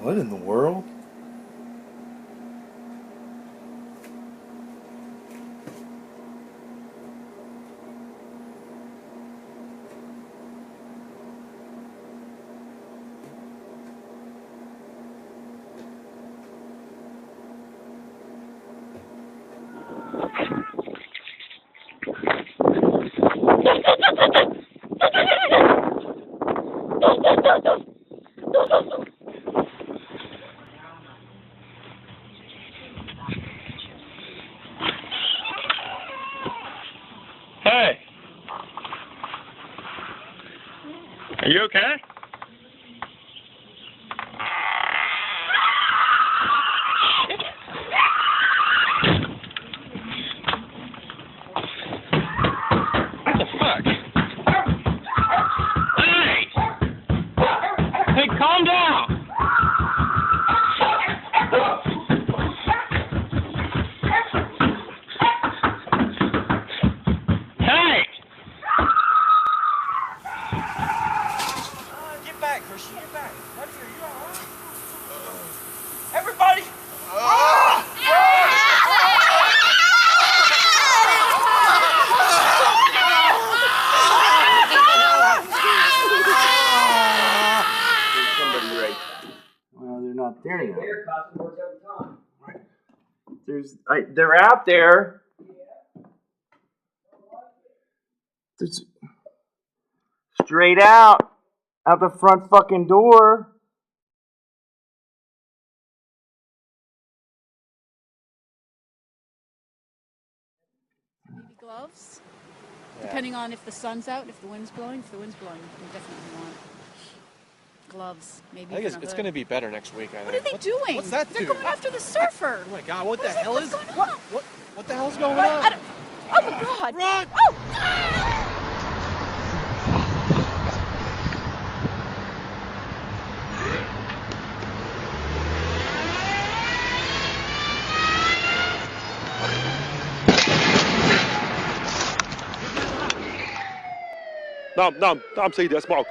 What in the world? Hey! Are you okay? What the fuck? Hey! Hey, calm down! Hey! Get back, Christian, get back. Buddy, are you alright? Everybody! Somebody right. Well, they're not there now. They're out there. There's straight out the front fucking door. Maybe gloves, depending on if the sun's out, if the wind's blowing. If the wind's blowing, you definitely want gloves. Maybe. I think it's going to be better next week, I think. What are they doing? What's that They're do? going after the surfer. Oh my god, what the hell is... What's going on? What the hell's going I on? don't, oh my god! Run! Oh! نعم سيدي أسمعك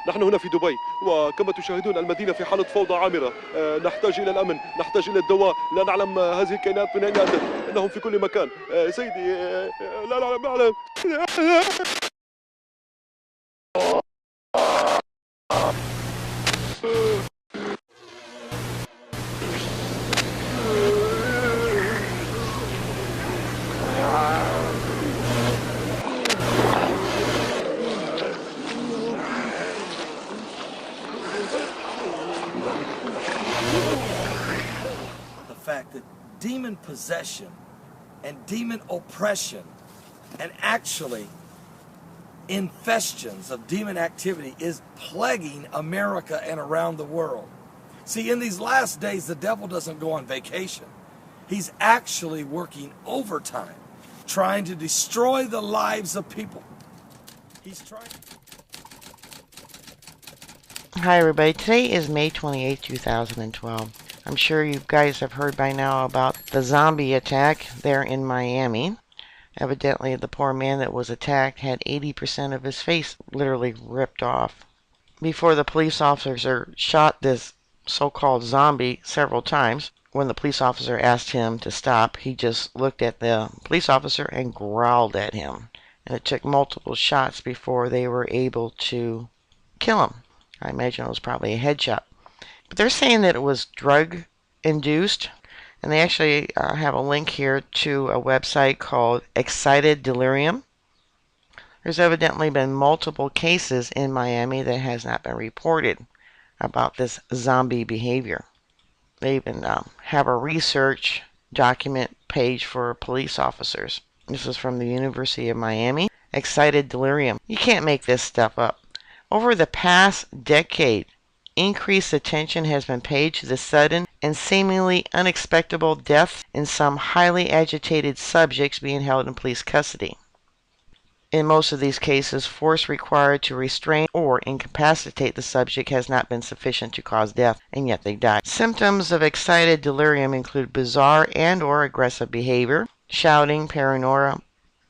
نحن هنا في دبي وكما تشاهدون المدينة في حالة فوضى عامرة نحتاج إلى الأمن نحتاج إلى الدواء لا نعلم هذه الكائنات من أين أتت إنهم في كل مكان سيدي لا نعلم fact that demon possession and demon oppression and actually infestions of demon activity is plaguing America and around the world. See, in these last days, the devil doesn't go on vacation. He's actually working overtime, trying to destroy the lives of people. He's trying. Hi everybody, today is May 28, 2012. I'm sure you guys have heard by now about the zombie attack there in Miami. Evidently the poor man that was attacked had 80% of his face literally ripped off. Before the police officer shot this so-called zombie several times, when the police officer asked him to stop, he just looked at the police officer and growled at him. And it took multiple shots before they were able to kill him. I imagine it was probably a headshot. But they're saying that it was drug-induced. And they actually have a link here to a website called Excited Delirium. There's evidently been multiple cases in Miami that has not been reported about this zombie behavior. They even have a research document page for police officers. This is from the University of Miami. Excited Delirium. You can't make this stuff up. Over the past decade, increased attention has been paid to the sudden and seemingly unexpected death in some highly agitated subjects being held in police custody. In most of these cases, force required to restrain or incapacitate the subject has not been sufficient to cause death, and yet they die. Symptoms of excited delirium include bizarre and or aggressive behavior, shouting, paranoia,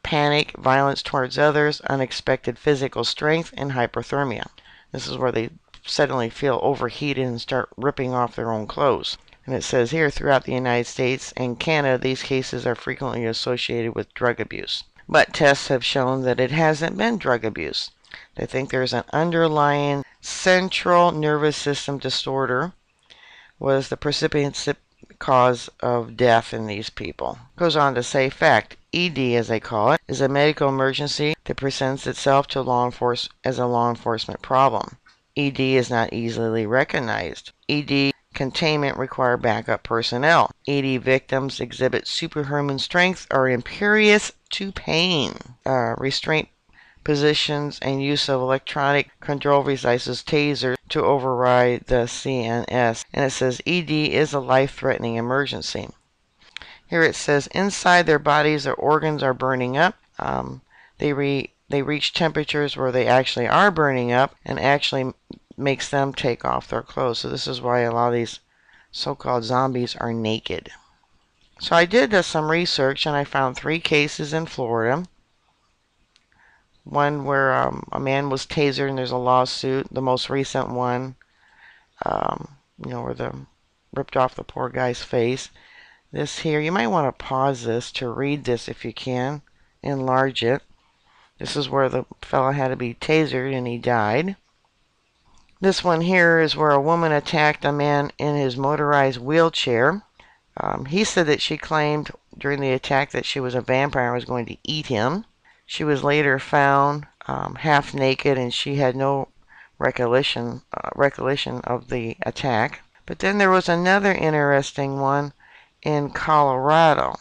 panic, violence towards others, unexpected physical strength, and hypothermia. This is where they suddenly feel overheated and start ripping off their own clothes. And it says here, throughout the United States and Canada, these cases are frequently associated with drug abuse. But tests have shown that it hasn't been drug abuse. They think there's an underlying central nervous system disorder was the precipitant cause of death in these people. Goes on to say, fact, ED as they call it, is a medical emergency that presents itself to as a law enforcement problem. ED is not easily recognized. ED containment require backup personnel. ED victims exhibit superhuman strength, are impervious to pain. Restraint positions and use of electronic control devices, tasers, to override the CNS. And it says ED is a life-threatening emergency. Here it says inside their bodies, their organs are burning up. They reach temperatures where they actually are burning up and actually makes them take off their clothes. So this is why a lot of these so-called zombies are naked. So I did some research and I found 3 cases in Florida. One where a man was tasered and there's a lawsuit. The most recent one, where they ripped off the poor guy's face. This here, you might want to pause this to read this if you can. Enlarge it. This is where the fella had to be tasered and he died. This one here is where a woman attacked a man in his motorized wheelchair. He said that she claimed during the attack that she was a vampire and was going to eat him. She was later found half naked and she had no recollection of the attack. But then there was another interesting one in Colorado.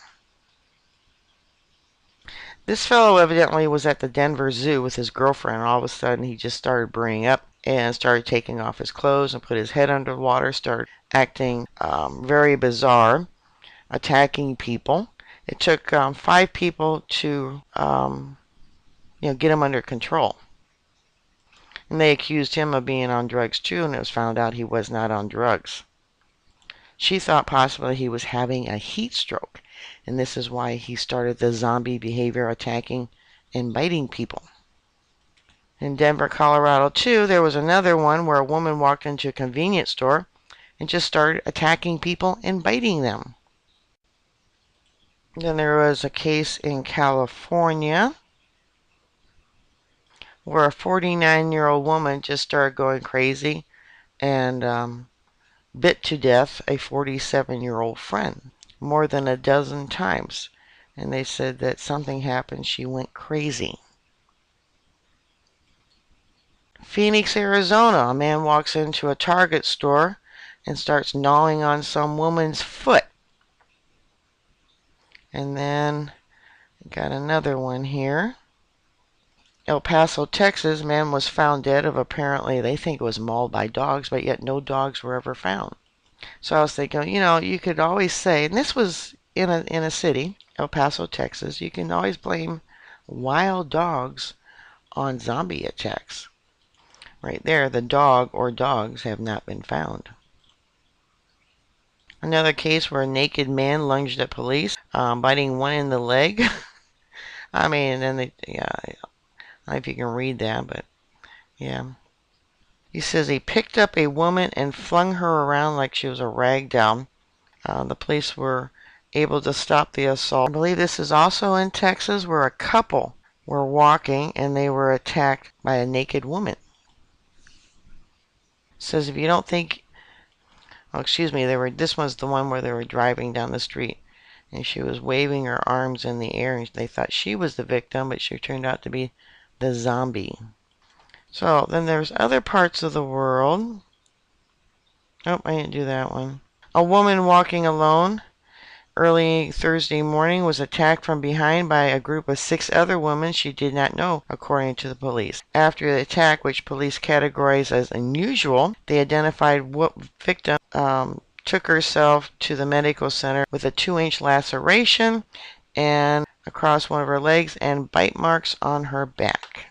This fellow evidently was at the Denver Zoo with his girlfriend. All of a sudden he just started burning up and started taking off his clothes and put his head under water, started acting very bizarre, attacking people. It took 5 people to get him under control. And they accused him of being on drugs too, and it was found out he was not on drugs. She thought possibly he was having a heat stroke, and this is why he started the zombie behavior, attacking and biting people. In Denver, Colorado too, there was another one where a woman walked into a convenience store and just started attacking people and biting them. Then there was a case in California where a 49-year-old woman just started going crazy and bit to death a 47-year-old friend more than a dozen times. And they said that something happened. She went crazy. Phoenix, Arizona. A man walks into a Target store and starts gnawing on some woman's foot. And then got another one here. El Paso, Texas, man was found dead of apparently, they think it was mauled by dogs, but yet no dogs were ever found. So I was thinking, you could always say, and this was in a city, El Paso, Texas, you can always blame wild dogs on zombie attacks. Right there, the dog or dogs have not been found. Another case where a naked man lunged at police, biting one in the leg. I mean, and I don't know if you can read that, but yeah. He says he picked up a woman and flung her around like she was a rag doll. The police were able to stop the assault. I believe this is also in Texas where a couple were walking and they were attacked by a naked woman. It says if you don't think, this was the one where they were driving down the street and she was waving her arms in the air and they thought she was the victim, but she turned out to be the zombie. So then there's other parts of the world. Oh, I didn't do that one. A woman walking alone early Thursday morning was attacked from behind by a group of 6 other women she did not know, according to the police. After the attack, which police categorized as unusual, they identified what victim took herself to the medical center with a 2-inch laceration and across one of her legs and bite marks on her back.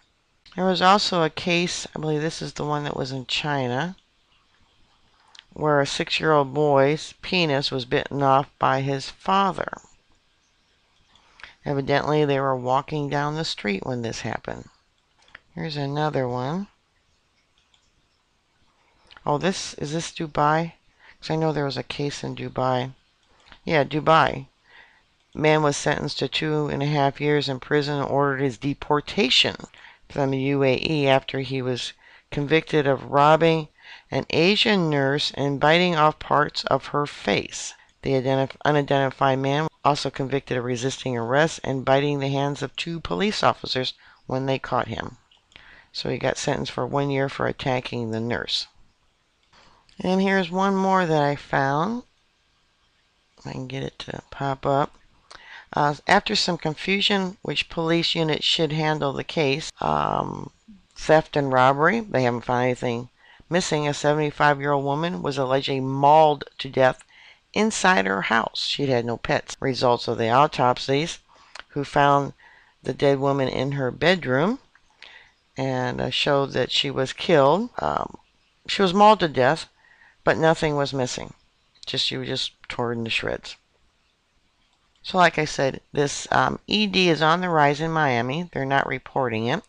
There was also a case, I believe this is the one that was in China, where a 6-year-old boy's penis was bitten off by his father. Evidently, they were walking down the street when this happened. Here's another one. Oh, is this Dubai? Because I know there was a case in Dubai. Yeah, Dubai. Man was sentenced to 2.5 years in prison and ordered his deportation from the UAE after he was convicted of robbing an Asian nurse and biting off parts of her face. The unidentified man also convicted of resisting arrest and biting the hands of 2 police officers when they caught him. So he got sentenced for 1 year for attacking the nurse. And here's one more that I found. I can get it to pop up. After some confusion, which police unit should handle the case, theft and robbery, they haven't found anything missing. A 75-year-old woman was allegedly mauled to death inside her house. She'd had no pets. Results of the autopsies, who found the dead woman in her bedroom, and showed that she was killed. She was mauled to death, but nothing was missing. She was just torn to shreds. So like I said, this ED is on the rise in Miami. They're not reporting it.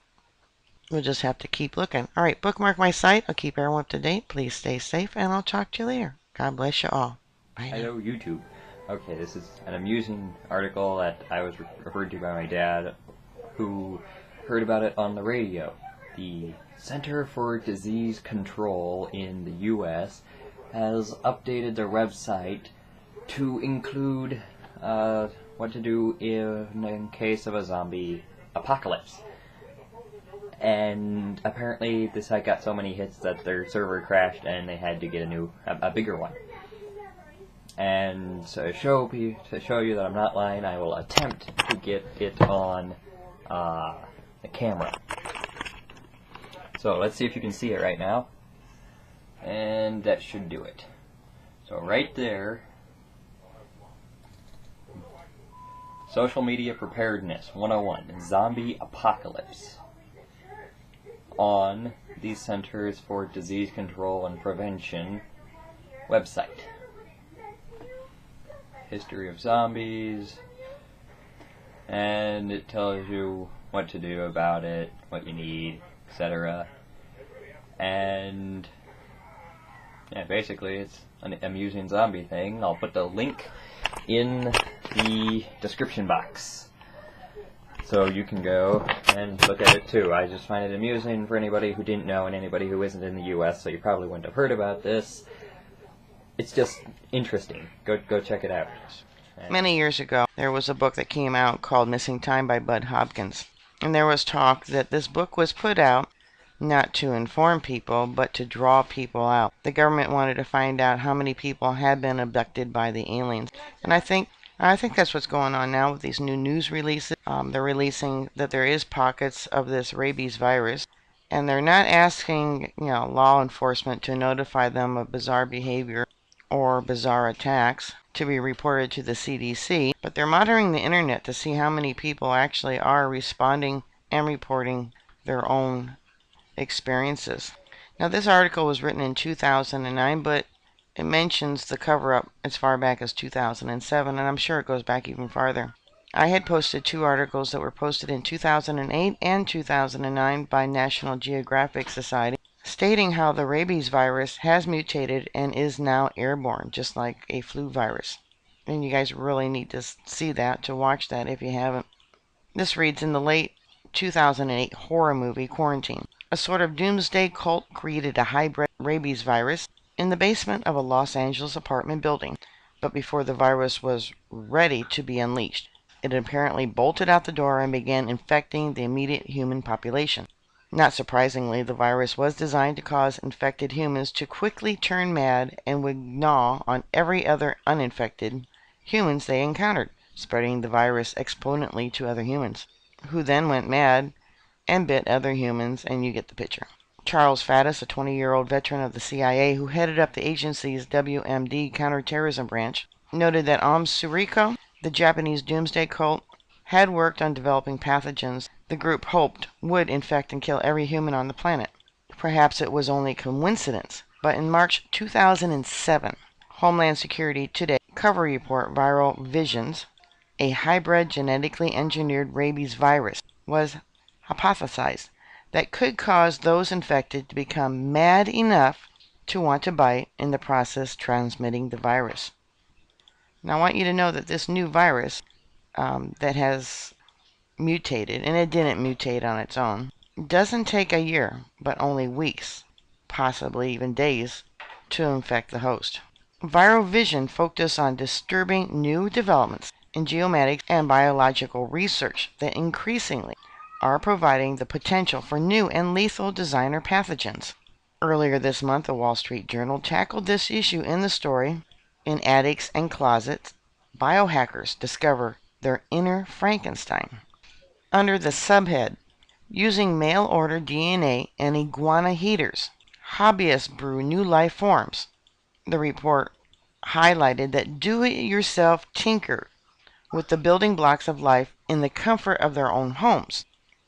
We'll just have to keep looking. Alright, bookmark my site. I'll keep everyone up to date. Please stay safe, and I'll talk to you later. God bless you all. Bye now. Hello, YouTube. Okay, this is an amusing article that I was referred to by my dad, who heard about it on the radio. The Center for Disease Control in the U.S. has updated their website to include what to do in case of a zombie apocalypse. And apparently the site got so many hits that their server crashed and they had to get a bigger one. And so to show you that I'm not lying, I will attempt to get it on the camera. So let's see if you can see it right now. And that should do it. So right there, Social Media Preparedness 101, Zombie Apocalypse, on the Centers for Disease Control and Prevention website. History of zombies, and it tells you what to do about it, what you need, etc. And yeah, basically it's an amusing zombie thing. I'll put the link in the description box, so you can go and look at it too. I just find it amusing for anybody who didn't know and anybody who isn't in the US, so you probably wouldn't have heard about this. It's just interesting. Go check it out. Many years ago, there was a book that came out called Missing Time by Bud Hopkins. And there was talk that this book was put out not to inform people, but to draw people out. The government wanted to find out how many people had been abducted by the aliens. And I think that's what's going on now with these new news releases. They're releasing that there is pockets of this rabies virus, and they're not asking, law enforcement to notify them of bizarre behavior or bizarre attacks to be reported to the CDC, but they're monitoring the internet to see how many people actually are responding and reporting their own experiences. Now, this article was written in 2009, but it mentions the cover-up as far back as 2007, and I'm sure it goes back even farther. I had posted 2 articles that were posted in 2008 and 2009 by National Geographic Society, stating how the rabies virus has mutated and is now airborne, just like a flu virus. And you guys really need to see that, to watch that if you haven't. This reads, in the late 2008 horror movie Quarantine, a sort of doomsday cult created a hybrid rabies virus in the basement of a Los Angeles apartment building. But before the virus was ready to be unleashed, it apparently bolted out the door and began infecting the immediate human population. Not surprisingly, the virus was designed to cause infected humans to quickly turn mad and would gnaw on every other uninfected humans they encountered, spreading the virus exponentially to other humans, who then went mad and bit other humans, and you get the picture. Charles Faddis, a 20-year-old veteran of the CIA who headed up the agency's WMD counterterrorism branch, noted that Suriko, the Japanese doomsday cult, had worked on developing pathogens the group hoped would infect and kill every human on the planet. Perhaps it was only coincidence, but in March 2007, Homeland Security Today cover report Viral Visions, a hybrid genetically engineered rabies virus, was hypothesized that could cause those infected to become mad enough to want to bite, in the process transmitting the virus. Now I want you to know that this new virus that has mutated, and it didn't mutate on its own, doesn't take a year, but only weeks, possibly even days, to infect the host. Viral Vision focused on disturbing new developments in geomatics and biological research that increasingly are providing the potential for new and lethal designer pathogens. Earlier this month, the Wall Street Journal tackled this issue in the story, "In Attics and Closets, Biohackers Discover Their Inner Frankenstein." Under the subhead, "Using Mail-Order DNA and Iguana Heaters, Hobbyists Brew New Life Forms," the report highlighted that do-it-yourself tinker with the building blocks of life in the comfort of their own homes.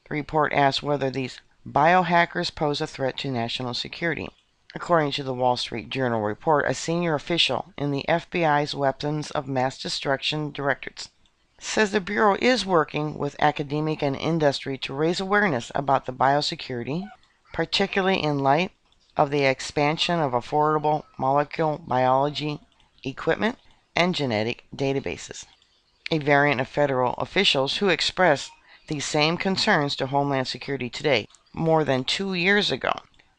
The report asked whether these biohackers pose a threat to national security. According to the Wall Street Journal report, a senior official in the FBI's Weapons of Mass Destruction Directorate says the Bureau is working with academic and industry to raise awareness about the biosecurity, particularly in light of the expansion of affordable molecular biology equipment and genetic databases. A variant of federal officials who expressed these same concerns to Homeland Security today, more than 2 years ago,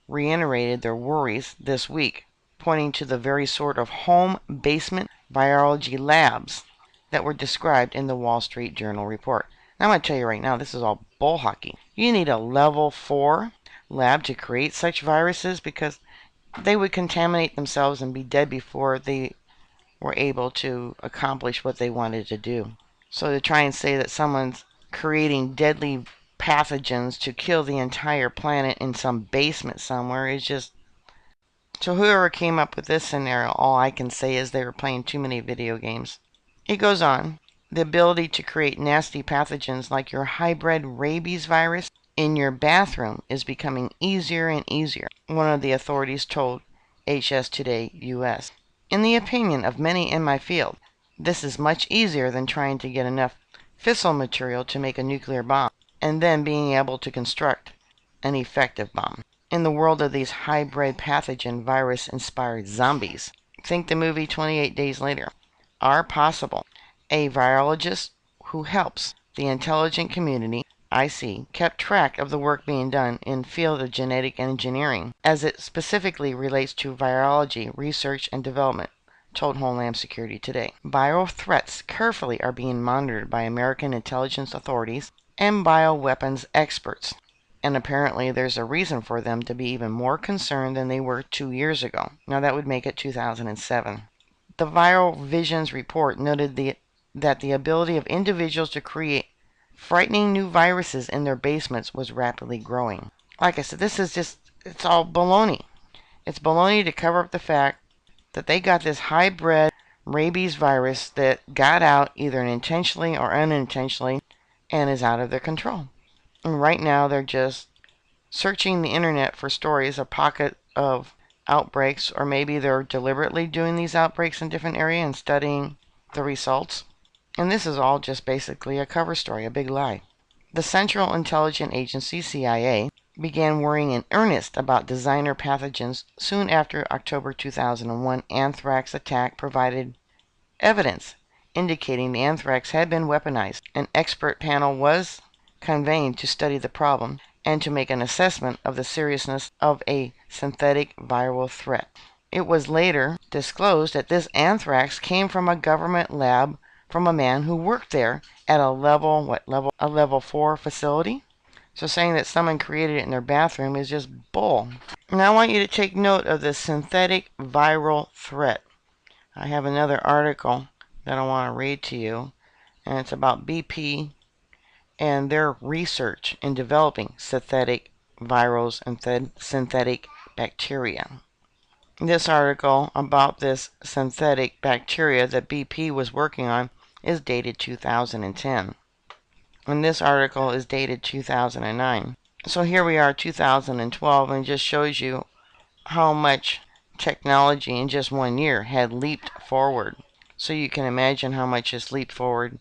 reiterated their worries this week, pointing to the very sort of home basement virology labs that were described in the Wall Street Journal report. Now, I'm going to tell you right now, this is all bull hockey. You need a level 4 lab to create such viruses because they would contaminate themselves and be dead before they were able to accomplish what they wanted to do. So to try and say that someone's creating deadly pathogens to kill the entire planet in some basement somewhere is just... So whoever came up with this scenario, all I can say is they were playing too many video games. It goes on. The ability to create nasty pathogens like your hybrid rabies virus in your bathroom is becoming easier and easier, one of the authorities told HS Today US. In the opinion of many in my field, this is much easier than trying to get enough fissile material to make a nuclear bomb, and then being able to construct an effective bomb. In the world of these hybrid pathogen virus-inspired zombies, think the movie 28 Days Later, are possible. A virologist who helps the intelligent community, IC, kept track of the work being done in field of genetic engineering as it specifically relates to virology research and development, told Homeland Security today. Viral threats carefully are being monitored by American intelligence authorities and bioweapons experts, and apparently there's a reason for them to be even more concerned than they were 2 years ago. Now that would make it 2007. The Viral Visions report noted that the ability of individuals to create frightening new viruses in their basements was rapidly growing. Like I said, this is just, it's all baloney. It's baloney to cover up the fact that they got this hybrid rabies virus that got out either intentionally or unintentionally and is out of their control. And right now they're just searching the internet for stories, a pocket of outbreaks, or maybe they're deliberately doing these outbreaks in different areas and studying the results. And this is all just basically a cover story, a big lie. The Central Intelligence Agency, CIA, began worrying in earnest about designer pathogens soon after October 2001 anthrax attack provided evidence indicating the anthrax had been weaponized. An expert panel was convened to study the problem and to make an assessment of the seriousness of a synthetic viral threat. It was later disclosed that this anthrax came from a government lab from a man who worked there at a level 4 facility. So saying that someone created it in their bathroom is just bull. Now I want you to take note of the synthetic viral threat. I have another article that I want to read to you, and it's about BP and their research in developing synthetic virals and synthetic bacteria. This article about this synthetic bacteria that BP was working on is dated 2010. And this article is dated 2009. So here we are, 2012, and it just shows you how much technology in just 1 year had leaped forward. So you can imagine how much has leaped forward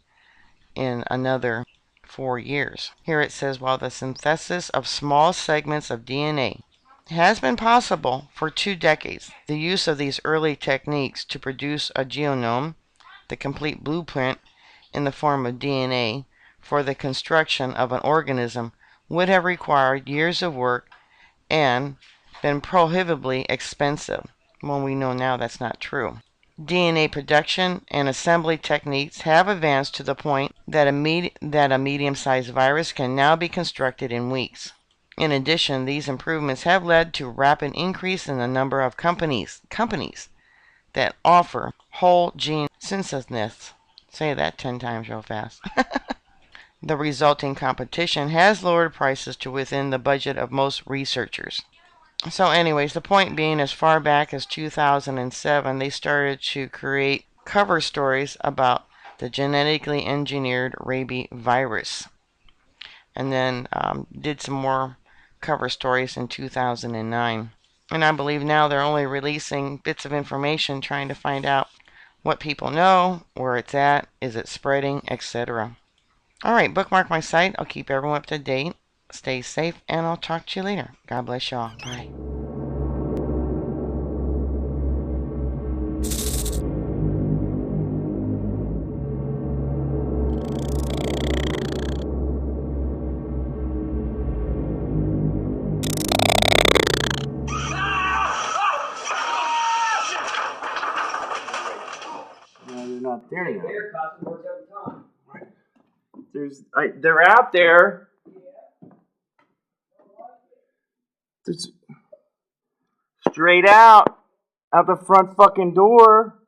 in another 4 years. Here it says, while the synthesis of small segments of DNA has been possible for 2 decades. The use of these early techniques to produce a genome, the complete blueprint in the form of DNA, for the construction of an organism would have required years of work and been prohibitively expensive, when we know now that's not true. DNA production and assembly techniques have advanced to the point that a medium-sized virus can now be constructed in weeks. In addition, these improvements have led to a rapid increase in the number of companies that offer whole gene synthesis. Say that 10 times real fast. The resulting competition has lowered prices to within the budget of most researchers. So anyways, the point being, as far back as 2007, they started to create cover stories about the genetically engineered rabies virus. And then did some more cover stories in 2009. And I believe now they're only releasing bits of information, trying to find out what people know, where it's at, is it spreading, etc. Alright, bookmark my site. I'll keep everyone up to date. Stay safe, and I'll talk to you later. God bless y'all. Bye. No, they're not there yet. They're out there. There's, straight out the front fucking door.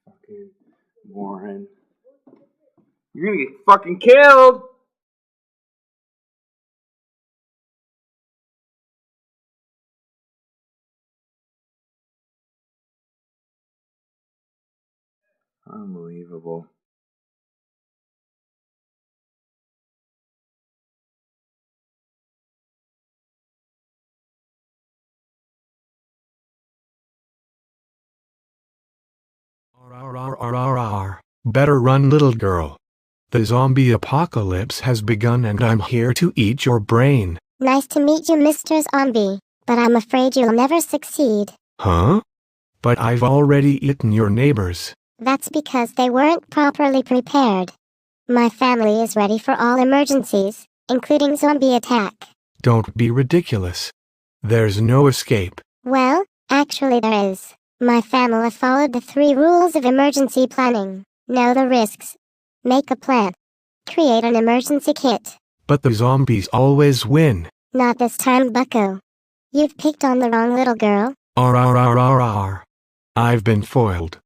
Fucking Warren. You're gonna get fucking killed. Unbelievable. Better run, little girl. The zombie apocalypse has begun and I'm here to eat your brain. Nice to meet you, Mr. Zombie, but I'm afraid you'll never succeed. Huh? But I've already eaten your neighbors. That's because they weren't properly prepared. My family is ready for all emergencies, including zombie attack. Don't be ridiculous. There's no escape. Well, actually there is. My family followed the 3 rules of emergency planning. Know the risks. Make a plan. Create an emergency kit. But the zombies always win. Not this time, bucko. You've picked on the wrong little girl. I've been foiled.